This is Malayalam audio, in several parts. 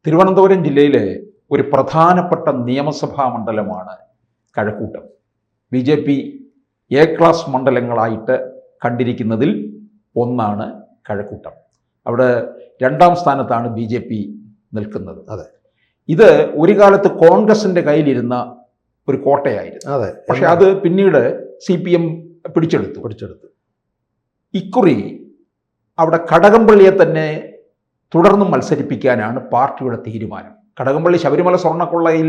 തിരുവനന്തപുരം ജില്ലയിലെ ഒരു പ്രധാനപ്പെട്ട നിയമസഭാ മണ്ഡലമാണ് കഴക്കൂട്ടം. BJP A ക്ലാസ് മണ്ഡലങ്ങളായിട്ട് കണ്ടിരിക്കുന്നതിൽ ഒന്നാണ് കഴക്കൂട്ടം. അവിടെ രണ്ടാം സ്ഥാനത്താണ് BJP നിൽക്കുന്നത്. അതെ, ഇത് ഒരു കാലത്ത് കോൺഗ്രസിന്റെ കയ്യിലിരുന്ന ഒരു കോട്ടയായിരുന്നു. അതെ, പക്ഷെ അത് പിന്നീട് CPM പിടിച്ചെടുത്തു. ഇക്കുറി അവിടെ കടകംപള്ളിയെ തന്നെ തുടർന്നും മത്സരിപ്പിക്കാനാണ് പാർട്ടിയുടെ തീരുമാനം. കടകംപള്ളി ശബരിമല സ്വർണ്ണക്കൊള്ളയിൽ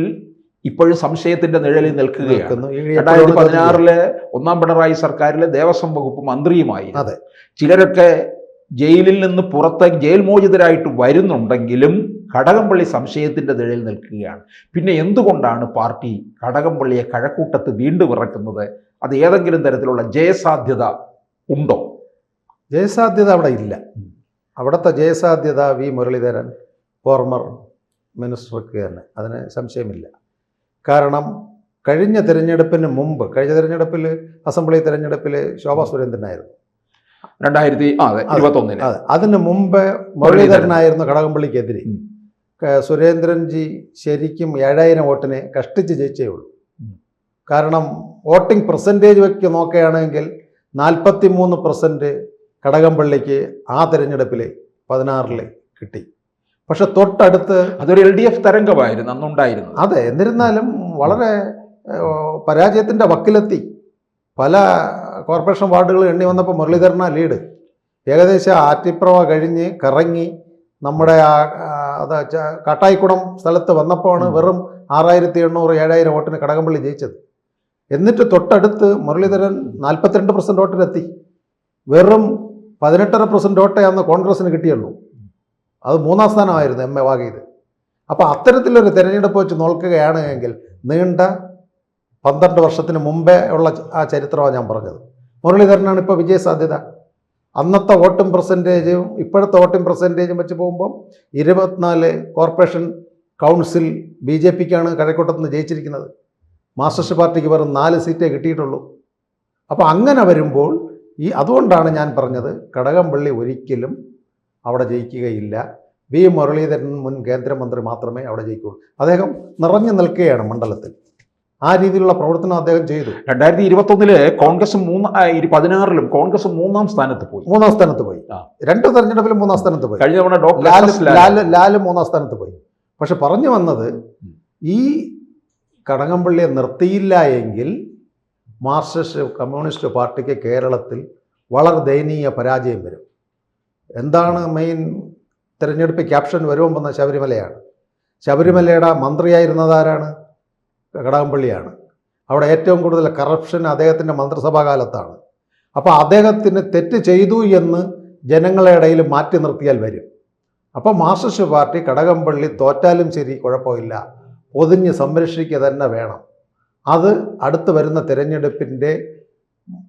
ഇപ്പോഴും സംശയത്തിന്റെ നിഴലിൽ നിൽക്കുകയാണ്. 2016 ഒന്നാം പിണറായി സർക്കാരിലെ ദേവസ്വം വകുപ്പ് മന്ത്രിയുമായി. ചിലരൊക്കെ ജയിലിൽ നിന്ന് പുറത്തേക്ക് ജയിൽ മോചിതരായിട്ട് വരുന്നുണ്ടെങ്കിലും കടകംപള്ളി സംശയത്തിന്റെ നിഴലിൽ നിൽക്കുകയാണ്. പിന്നെ എന്തുകൊണ്ടാണ് പാർട്ടി കടകംപള്ളിയെ കഴക്കൂട്ടത്ത് വീണ്ടും ഇറക്കുന്നത്? അത് ഏതെങ്കിലും തരത്തിലുള്ള ജയസാധ്യത ഉണ്ടോ? ജയസാധ്യത അവിടെ ഇല്ല. അവിടുത്തെ ജയസാധ്യത വി മുരളീധരൻ, ഫോർമർ മിനിസ്റ്റർക്ക് തന്നെ, അതിന് സംശയമില്ല. കാരണം കഴിഞ്ഞ തിരഞ്ഞെടുപ്പിന് മുമ്പ്, കഴിഞ്ഞ തിരഞ്ഞെടുപ്പിൽ അസംബ്ലി തിരഞ്ഞെടുപ്പിൽ ശോഭാ സുരേന്ദ്രനായിരുന്നു 2021. അതെ, അതിന് മുമ്പ് മുരളീധരനായിരുന്നു കടകംപള്ളിക്കെതിരെ. സുരേന്ദ്രൻജി ശരിക്കും 7000 വോട്ടിനെ കഷ്ടിച്ച് ജയിച്ചേ ഉള്ളൂ. കാരണം വോട്ടിംഗ് പെർസെൻറ്റേജ് വെച്ച് നോക്കുകയാണെങ്കിൽ 43% കടകംപള്ളിക്ക് ആ തിരഞ്ഞെടുപ്പിൽ 16 കിട്ടി. പക്ഷെ തൊട്ടടുത്ത് അതൊരു LDF തരംഗമായിരുന്നു അന്നുണ്ടായിരുന്നു. അതെ, എന്നിരുന്നാലും വളരെ പരാജയത്തിൻ്റെ വക്കിലെത്തി. പല കോർപ്പറേഷൻ വാർഡുകൾ എണ്ണി വന്നപ്പോൾ മുരളീധരനാ ലീഡ്. ഏകദേശം ആറ്റിപ്രവ കഴിഞ്ഞ് കറങ്ങി നമ്മുടെ കാട്ടായിക്കുടം സ്ഥലത്ത് വന്നപ്പോഴാണ് വെറും 6800-7000 വോട്ടിന് കടകംപള്ളി ജയിച്ചത്. എന്നിട്ട് തൊട്ടടുത്ത് മുരളീധരൻ 42% വോട്ടിലെത്തി. വെറും 18.5% വോട്ടേ അന്ന് കോൺഗ്രസിന് കിട്ടിയുള്ളൂ. അത് 3ാം സ്ഥാനമായിരുന്നു MA വാഗീത്. അപ്പോൾ അത്തരത്തിലൊരു തിരഞ്ഞെടുപ്പ് വെച്ച് നോക്കുകയാണ് എങ്കിൽ നീണ്ട 12 വർഷത്തിന് മുമ്പേ ഉള്ള ആ ചരിത്രമാണ് ഞാൻ പറഞ്ഞത്. മുരളീധരനാണ് ഇപ്പോൾ വിജയസാധ്യത. അന്നത്തെ വോട്ടിംഗ് പെർസെൻറ്റേജും ഇപ്പോഴത്തെ വോട്ടിംഗ് പെർസെൻറ്റേജും വെച്ച് പോകുമ്പോൾ 24 കോർപ്പറേഷൻ കൗൺസിൽ BJPക്കാണ് കഴക്കൂട്ടത്ത് നിന്ന് ജയിച്ചിരിക്കുന്നത്. മാർക്സിസ്റ്റ് പാർട്ടിക്ക് വെറും 4 സീറ്റേ കിട്ടിയിട്ടുള്ളൂ. അപ്പോൾ അങ്ങനെ വരുമ്പോൾ അതുകൊണ്ടാണ് ഞാൻ പറഞ്ഞത് കടകംപള്ളി ഒരിക്കലും അവിടെ ജയിക്കുകയില്ല. വി മുരളീധരൻ മുൻ കേന്ദ്രമന്ത്രി മാത്രമേ അവിടെ ജയിക്കുകയുള്ളൂ. അദ്ദേഹം നിറഞ്ഞു നിൽക്കുകയാണ് മണ്ഡലത്തിൽ. ആ രീതിയിലുള്ള പ്രവർത്തനം അദ്ദേഹം ചെയ്തു. 2021 കോൺഗ്രസ് 16 കോൺഗ്രസ് 3ാം സ്ഥാനത്ത് പോയി. 2 തെരഞ്ഞെടുപ്പിലും 3ാം സ്ഥാനത്ത് പോയി. കഴിഞ്ഞ തവണ ലാല് 3ാം സ്ഥാനത്ത് പോയി. പക്ഷെ പറഞ്ഞു വന്നത്, ഈ കടകംപള്ളിയെ നിർത്തിയില്ല എങ്കിൽ മാർക്സിസ്റ്റ് കമ്മ്യൂണിസ്റ്റ് പാർട്ടിക്ക് കേരളത്തിൽ വളരെ ദയനീയ പരാജയം വരും. എന്താണ് മെയിൻ തിരഞ്ഞെടുപ്പ് ക്യാപ്ഷൻ വരുമ്പോൾ ശബരിമലയാണ്. ശബരിമലയുടെ മന്ത്രിയായിരുന്നതാരാണ്? കടകംപള്ളിയാണ്. അവിടെ ഏറ്റവും കൂടുതൽ കറപ്ഷൻ അദ്ദേഹത്തിൻ്റെ മന്ത്രിസഭാ കാലത്താണ്. അപ്പോൾ അദ്ദേഹത്തിന് തെറ്റ് ചെയ്തു എന്ന് ജനങ്ങളുടെ ഇടയിൽ മാറ്റി നിർത്തിയാൽ വരും. അപ്പോൾ മാർക്സിസ്റ്റ് പാർട്ടി കടകംപള്ളി തോറ്റാലും ശരി കുഴപ്പമില്ല, പൊതിഞ്ഞ് സംരക്ഷിക്കുക തന്നെ വേണം. അത് അടുത്ത് വരുന്ന തിരഞ്ഞെടുപ്പിൻ്റെ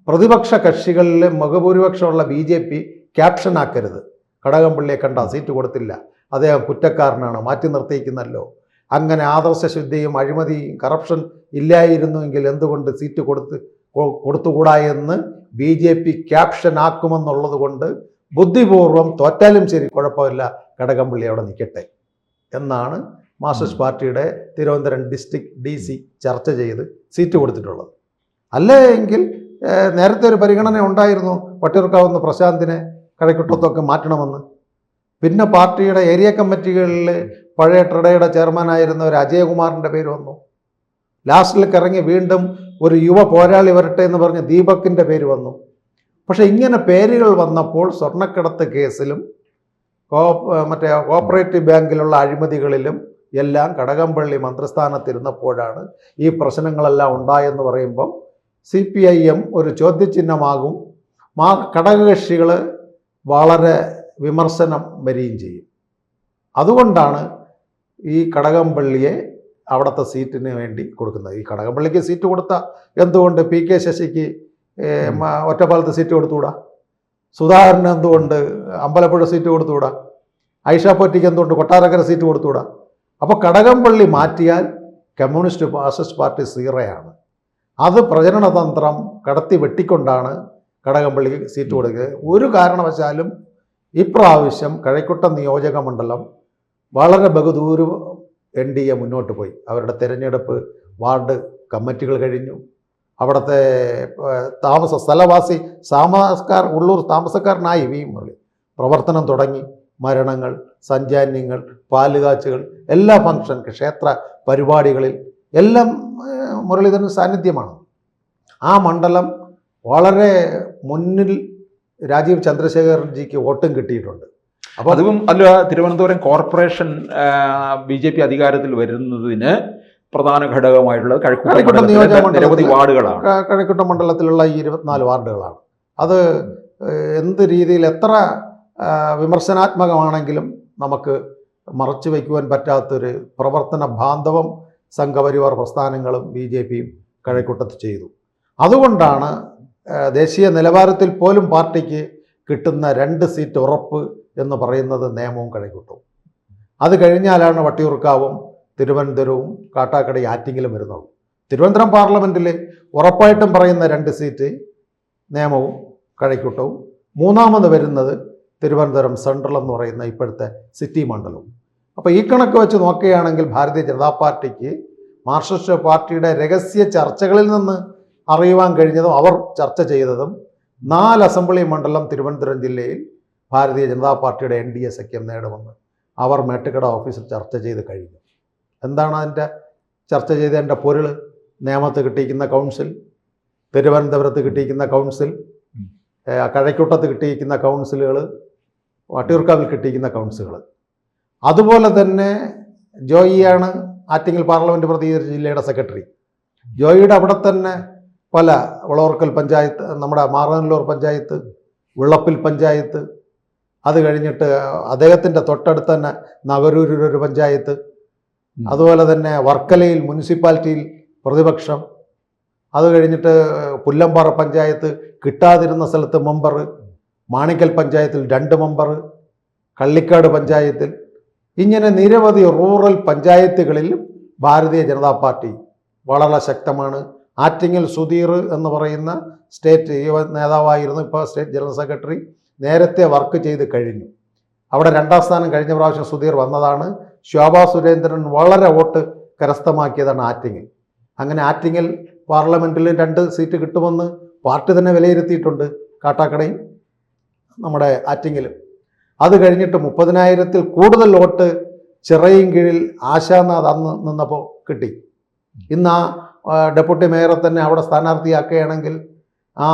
പ്രതിപക്ഷ കക്ഷികളിൽ ബഹുഭൂരിപക്ഷമുള്ള BJP ക്യാപ്ഷനാക്കരുത്. കടകംപള്ളിയെ കണ്ട സീറ്റ് കൊടുത്തില്ല, അദ്ദേഹം കുറ്റക്കാരനാണ്, മാറ്റി നിർത്തിയിരിക്കുന്നല്ലോ, അങ്ങനെ ആദർശശുദ്ധിയും അഴിമതിയും കറപ്ഷൻ ഇല്ലായിരുന്നുവെങ്കിൽ എന്തുകൊണ്ട് സീറ്റ് കൊടുത്തുകൂടാ എന്ന് BJP ക്യാപ്ഷനാക്കുമെന്നുള്ളത് കൊണ്ട് ബുദ്ധിപൂർവം തോറ്റാലും ശരി കുഴപ്പമില്ല, കടകംപള്ളി അവിടെ നിൽക്കട്ടെ എന്നാണ് മാർക്സിസ്റ്റ് പാർട്ടിയുടെ തിരുവനന്തപുരം ഡിസ്ട്രിക്ട് DC ചർച്ച ചെയ്ത് സീറ്റ് കൊടുത്തിട്ടുള്ളത്. അല്ലേ എങ്കിൽ നേരത്തെ ഒരു പരിഗണന ഉണ്ടായിരുന്നു വട്ടിയൂർക്കാവുന്ന പ്രശാന്തിനെ കഴക്കൂട്ടത്തൊക്കെ മാറ്റണമെന്ന്. പിന്നെ പാർട്ടിയുടെ ഏരിയ കമ്മിറ്റികളിൽ പഴയ ട്രഡയുടെ ചെയർമാനായിരുന്ന ഒരു അജയകുമാറിൻ്റെ പേര് വന്നു. ലാസ്റ്റിൽ ഇറങ്ങി വീണ്ടും ഒരു യുവ പോരാളി വരട്ടെ എന്ന് പറഞ്ഞ് ദീപക്കിൻ്റെ പേര് വന്നു. പക്ഷേ ഇങ്ങനെ പേരുകൾ വന്നപ്പോൾ സ്വർണ്ണക്കടത്ത് കേസിലും മറ്റേ കോപ്പറേറ്റീവ് ബാങ്കിലുള്ള അഴിമതികളിലും എല്ലാം കടകംപള്ളി മന്ത്രിസ്ഥാനത്തിരുന്നപ്പോഴാണ് ഈ പ്രശ്നങ്ങളെല്ലാം ഉണ്ടായെന്ന് പറയുമ്പം CPIM ഒരു ചോദ്യചിഹ്നമാകും. ഘടകകക്ഷികൾ വളരെ വിമർശനം വരികയും ചെയ്യും. അതുകൊണ്ടാണ് ഈ കടകംപള്ളിയെ അവിടുത്തെ സീറ്റിന് വേണ്ടി കൊടുക്കുന്നത്. ഈ കടകംപള്ളിക്ക് സീറ്റ് കൊടുത്ത എന്തുകൊണ്ട് PK ശശിക്ക് ഒറ്റപ്പാലത്ത് സീറ്റ് കൊടുത്തുകൂടാ? സുധാകരന് എന്തുകൊണ്ട് അമ്പലപ്പുഴ സീറ്റ് കൊടുത്തുകൂടാ? ഐഷ പോറ്റിക്ക് എന്തുകൊണ്ട് കൊട്ടാരക്കര സീറ്റ് കൊടുത്തുകൂടാ? അപ്പോൾ കടകംപള്ളി മാറ്റിയാൽ കമ്മ്യൂണിസ്റ്റ് മാർക്സിസ്റ്റ് പാർട്ടി സീറയാണ്. അത് പ്രചരണതന്ത്രം കടത്തി വെട്ടിക്കൊണ്ടാണ് കടകംപള്ളിക്ക് സീറ്റ് കൊടുക്കുക. ഒരു കാരണവശാലും ഇപ്രാവശ്യം കഴക്കൂട്ടം നിയോജക മണ്ഡലം വളരെ ബഹുദൂരം NDA മുന്നോട്ട് പോയി. അവരുടെ തിരഞ്ഞെടുപ്പ് വാർഡ് കമ്മിറ്റികൾ കഴിഞ്ഞു. അവിടുത്തെ സ്ഥലവാസി ഉള്ളൂർ താമസക്കാരനായി വി മുരളി പ്രവർത്തനം തുടങ്ങി. മരണങ്ങൾ, സഞ്ചാന്യങ്ങൾ, പാലുകാച്ചുകൾ, എല്ലാ ഫംഗ്ഷൻ, ക്ഷേത്ര പരിപാടികളിൽ എല്ലാം മുരളീധരൻ സാന്നിധ്യമാണ്. ആ മണ്ഡലം വളരെ മുന്നിൽ രാജീവ് ചന്ദ്രശേഖർജിക്ക് വോട്ടും കിട്ടിയിട്ടുണ്ട്. അപ്പോൾ അതും അല്ല, തിരുവനന്തപുരം കോർപ്പറേഷൻ BJP അധികാരത്തിൽ വരുന്നതിന് പ്രധാന ഘടകമായിട്ടുള്ളത് കഴക്കൂട്ടം നിരവധി വാർഡുകളാണ്. കഴക്കൂട്ടം മണ്ഡലത്തിലുള്ള 24 വാർഡുകളാണ്. അത് എന്ത് രീതിയിൽ എത്ര വിമർശനാത്മകമാണെങ്കിലും നമുക്ക് മറച്ചു വയ്ക്കുവാൻ പറ്റാത്തൊരു പ്രവർത്തന ബാന്ധവം സംഘപരിവാർ പ്രസ്ഥാനങ്ങളും BJPയും കഴക്കൂട്ടത്ത് ചെയ്തു. അതുകൊണ്ടാണ് ദേശീയ നിലവാരത്തിൽ പോലും പാർട്ടിക്ക് കിട്ടുന്ന 2 സീറ്റ് ഉറപ്പ് എന്ന് പറയുന്നത് നേമവും കഴക്കൂട്ടവും. അത് കഴിഞ്ഞാലാണ് വട്ടിയൂർക്കാവും തിരുവനന്തപുരവും കാട്ടാക്കടയും ആറ്റിങ്ങലും വരുന്നുള്ളൂ. തിരുവനന്തപുരം പാർലമെൻറ്റിൽ ഉറപ്പായിട്ടും പറയുന്ന 2 സീറ്റ് നേമവും കഴക്കൂട്ടവും, മൂന്നാമത് വരുന്നത് തിരുവനന്തപുരം സെൻട്രൽ എന്ന് പറയുന്ന ഇപ്പോഴത്തെ സിറ്റി മണ്ഡലവും. അപ്പോൾ ഈ കണക്ക് വെച്ച് നോക്കുകയാണെങ്കിൽ ഭാരതീയ ജനതാ പാർട്ടിക്ക് മാർക്സിസ്റ്റ് പാർട്ടിയുടെ രഹസ്യ ചർച്ചകളിൽ നിന്ന് അറിയുവാൻ കഴിഞ്ഞതും അവർ ചർച്ച ചെയ്തതും 4 അസംബ്ലി മണ്ഡലം തിരുവനന്തപുരം ജില്ലയിൽ ഭാരതീയ ജനതാ പാർട്ടിയുടെ NDA സഖ്യം നേടുമെന്ന് അവർ മേട്ടുക്കട ഓഫീസിൽ ചർച്ച ചെയ്ത് കഴിഞ്ഞു. എന്താണ് അതിൻ്റെ ചർച്ച ചെയ്തതിൻ്റെ പൊരുൾ? നേമത്ത് കിട്ടിയിരിക്കുന്ന കൗൺസിൽ, തിരുവനന്തപുരത്ത് കിട്ടിയിരിക്കുന്ന കൗൺസിൽ, കഴക്കൂട്ടത്ത് കിട്ടിയിരിക്കുന്ന കൗൺസിലുകൾ, വട്ടിയൂർക്കാവിൽ കിട്ടിയിരിക്കുന്ന കൗൺസിലുകൾ. അതുപോലെ തന്നെ ജോയിയാണ് ആറ്റിങ്ങൽ പാർലമെൻറ്റ് പ്രതിനിധി ജില്ലയുടെ സെക്രട്ടറി. ജോയിയുടെ അവിടെ തന്നെ പല വളവർക്കൽ പഞ്ചായത്ത്, നമ്മുടെ മാറനല്ലൂർ പഞ്ചായത്ത്, വിളപ്പിൽ പഞ്ചായത്ത്, അത് കഴിഞ്ഞിട്ട് അദ്ദേഹത്തിൻ്റെ തൊട്ടടുത്ത് തന്നെ നഗരൂരിലൊരു പഞ്ചായത്ത്, അതുപോലെ തന്നെ വർക്കലയിൽ മുനിസിപ്പാലിറ്റിയിൽ പ്രതിപക്ഷം, അത് കഴിഞ്ഞിട്ട് പുല്ലമ്പാറ പഞ്ചായത്ത് കിട്ടാതിരുന്ന സ്ഥലത്ത് മെമ്പർ, മാണിക്കൽ പഞ്ചായത്തിൽ 2 മെമ്പർ, കള്ളിക്കാട് പഞ്ചായത്തിൽ, ഇങ്ങനെ നിരവധി റൂറൽ പഞ്ചായത്തുകളിൽ ഭാരതീയ ജനതാ പാർട്ടി വളരെ ശക്തമാണ്. ആറ്റിങ്ങൽ സുധീർ എന്ന് പറയുന്ന സ്റ്റേറ്റ് നേതാവായിരുന്നു, ഇപ്പോൾ സ്റ്റേറ്റ് ജനറൽ സെക്രട്ടറി, നേരത്തെ വർക്ക് ചെയ്ത് കഴിഞ്ഞു. അവിടെ 2ാം സ്ഥാനം കഴിഞ്ഞ പ്രാവശ്യം സുധീർ വന്നതാണ്. ശോഭാ സുരേന്ദ്രൻ വളരെ വോട്ട് കരസ്ഥമാക്കിയതാണ് ആറ്റിങ്ങൽ. അങ്ങനെ ആറ്റിങ്ങൽ പാർലമെൻറ്റിൽ 2 സീറ്റ് കിട്ടുമെന്ന് പാർട്ടി തന്നെ വിലയിരുത്തിയിട്ടുണ്ട്, കാട്ടാക്കടയും നമ്മുടെ ആറ്റിങ്ങലും. അത് കഴിഞ്ഞിട്ട് 30,000-ൽ കൂടുതൽ വോട്ട് ചിറയും കീഴിൽ ആശാനാഥ് അന്ന് നിന്നപ്പോൾ കിട്ടി. ഇന്ന് ആ ഡെപ്യൂട്ടി മേയറെ തന്നെ അവിടെ സ്ഥാനാർത്ഥിയാക്കുകയാണെങ്കിൽ ആ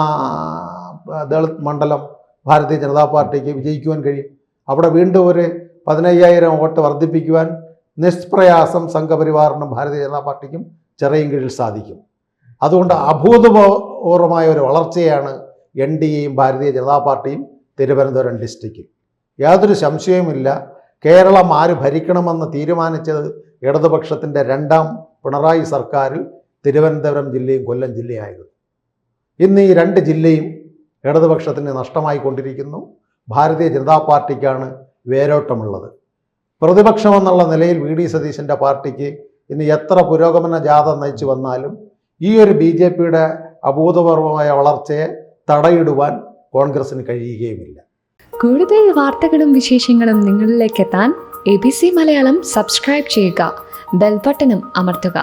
ദളിത് മണ്ഡലം ഭാരതീയ ജനതാ പാർട്ടിക്ക് വിജയിക്കുവാൻ കഴിയും. അവിടെ വീണ്ടും ഒരു 15,000 വോട്ട് വർദ്ധിപ്പിക്കുവാൻ നിഷ്പ്രയാസം സംഘപരിവാറിനും ഭാരതീയ ജനതാ പാർട്ടിക്കും ചിറയും കീഴിൽ സാധിക്കും. അതുകൊണ്ട് അഭൂതപൂർവമായ ഒരു വളർച്ചയാണ് NDAയും ഭാരതീയ ജനതാ പാർട്ടിയും തിരുവനന്തപുരം ഡിസ്ട്രിക്റ്റിൽ. യാതൊരു സംശയവുമില്ല, കേരളം ആര് ഭരിക്കണമെന്ന് തീരുമാനിച്ചത് ഇടതുപക്ഷത്തിൻ്റെ 2ാം പിണറായി സർക്കാരിൽ തിരുവനന്തപുരം ജില്ലയും കൊല്ലം ജില്ലയായിരുന്നു. ഇന്ന് ഈ 2 ജില്ലയും ഇടതുപക്ഷത്തിന് നഷ്ടമായിക്കൊണ്ടിരിക്കുന്നു. ഭാരതീയ ജനതാ പാർട്ടിക്കാണ് വേരോട്ടമുള്ളത്. പ്രതിപക്ഷമെന്നുള്ള നിലയിൽ VD സതീശൻ്റെ പാർട്ടിക്ക് ഇനി എത്ര പുരോഗമന ജാഥ നയിച്ചു വന്നാലും ഈ ഒരു BJPയുടെ അഭൂതപൂർവമായ വളർച്ചയെ തടയിടുവാൻ കോൺഗ്രസിന് കഴിയുകയുമില്ല. കൂടുതൽ വാർത്തകളും വിശേഷങ്ങളും നിങ്ങളിലേക്ക് എത്താൻ ABC മലയാളം സബ്സ്ക്രൈബ് ചെയ്യുക, ബെൽ ബട്ടണും അമർത്തുക.